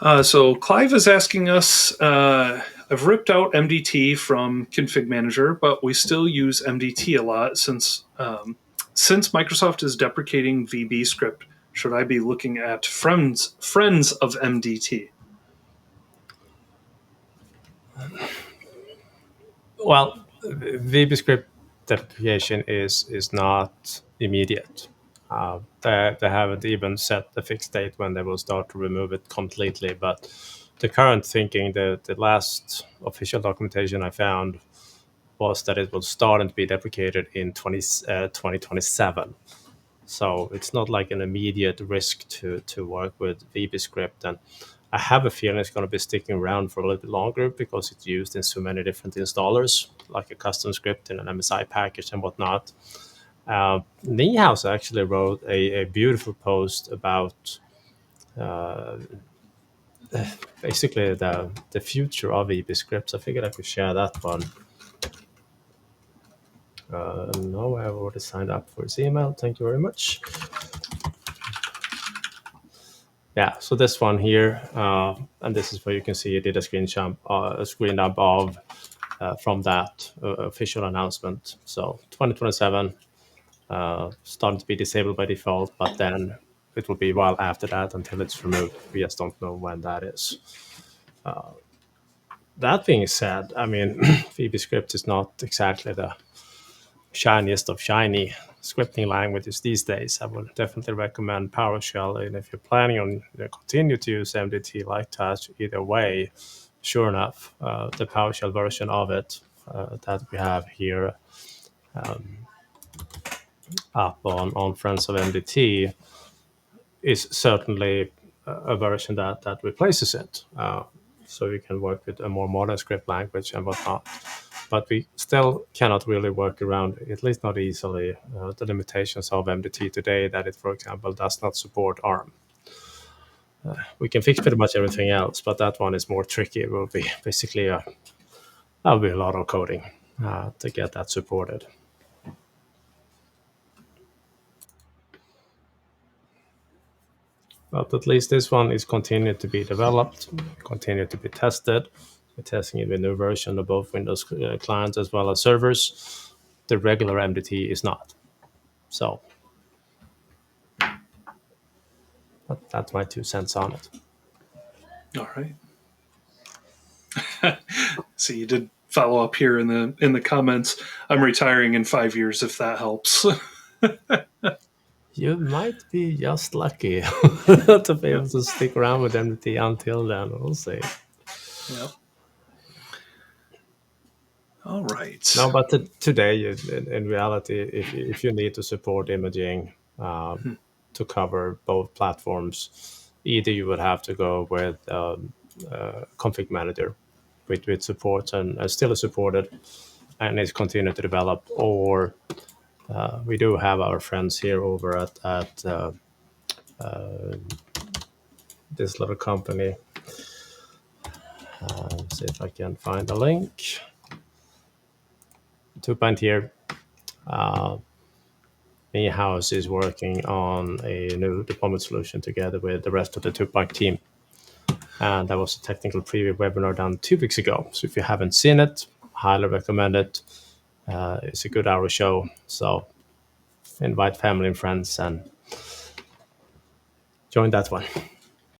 So Clive is asking us, I've ripped out MDT from Config Manager, but we still use MDT a lot since Microsoft is deprecating VBScript. Should I be looking at friends of MDT? Well, VBScript deprecation is not immediate. They haven't even set the fixed date when they will start to remove it completely. But the current thinking, the last official documentation I found was that it will start and be deprecated in 2027. So it's not like an immediate risk to work with VBScript. And I have a feeling it's going to be sticking around for a little bit longer because it's used in so many different installers, like a custom script in an MSI package and whatnot. Niehaus actually wrote a beautiful post about basically the future of VBScripts. I figured I could share that one. No, I've already signed up for his email. Thank you very much. Yeah, so this one here, and this is where you can see it did a screen dump of from that official announcement. So 2027 starting to be disabled by default, but then it will be a while after that until it's removed. We just don't know when that is. That being said, I mean, VBScript is not exactly the shiniest of shiny scripting languages these days. I would definitely recommend PowerShell, and if you're planning on continue to use MDT like Touch, either way, sure enough, the PowerShell version of it that we have here up on Friends of MDT is certainly a version that replaces it. So you can work with a more modern script language and whatnot. But we still cannot really work around, at least not easily, the limitations of MDT today, that it, for example, does not support ARM. We can fix pretty much everything else, but that one is more tricky. It will be basically that'll be a lot of coding to get that supported. But at least this one is continued to be developed, continued to be tested. We're testing it with a new version of both Windows clients as well as servers. The regular MDT is not. So that's my 2 cents on it. All right. So you did follow up here in the comments. I'm retiring in 5 years if that helps. You might be just lucky to be able to stick around with MDT until then. We'll see. Yep. All right. No, but today, in reality, if you need to support imaging to cover both platforms, either you would have to go with config manager with support and still is supported and is continuing to develop, or we do have our friends here over at this little company. See if I can find a link. 2 Point here. Niehaus is working on a new deployment solution together with the rest of the 2 Point team. And that was a technical preview webinar done 2 weeks ago. So if you haven't seen it, highly recommend it. It's a good hour show. So invite family and friends and join that one.